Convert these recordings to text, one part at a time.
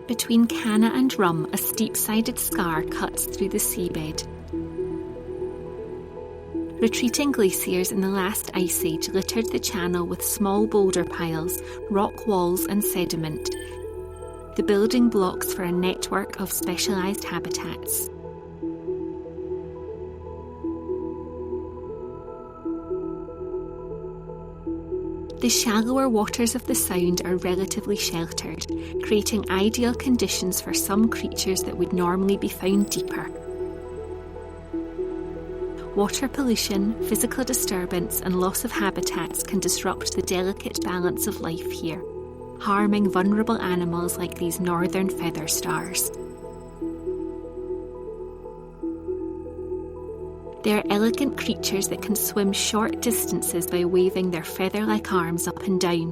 Between Canna and Rum, a steep-sided scar cuts through the seabed. Retreating glaciers in the last ice age littered the channel with small boulder piles, rock walls and sediment, the building blocks for a network of specialised habitats. The shallower waters of the Sound are relatively sheltered, creating ideal conditions for some creatures that would normally be found deeper. Water pollution, physical disturbance and loss of habitats can disrupt the delicate balance of life here, harming vulnerable animals like these northern feather stars. They are elegant creatures that can swim short distances by waving their feather-like arms up and down.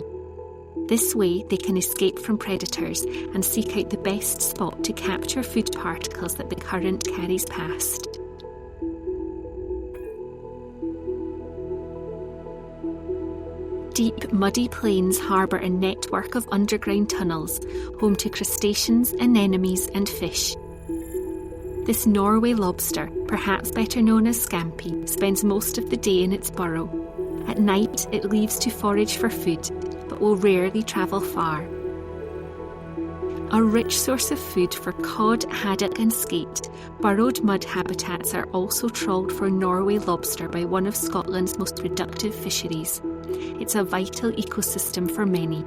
This way, they can escape from predators and seek out the best spot to capture food particles that the current carries past. Deep, muddy plains harbour a network of underground tunnels, home to crustaceans, anemones and fish. This Norway lobster, perhaps better known as scampi, spends most of the day in its burrow. At night, it leaves to forage for food, but will rarely travel far. A rich source of food for cod, haddock and skate, burrowed mud habitats are also trawled for Norway lobster by one of Scotland's most productive fisheries. It's a vital ecosystem for many.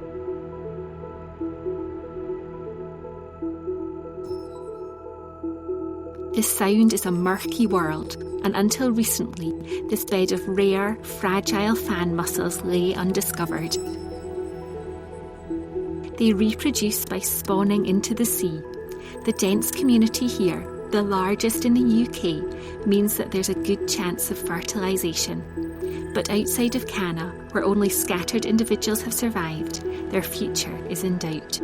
The Sound is a murky world, and until recently, this bed of rare, fragile fan mussels lay undiscovered. They reproduce by spawning into the sea. The dense community here, the largest in the UK, means that there's a good chance of fertilisation. But outside of Canna, where only scattered individuals have survived, their future is in doubt.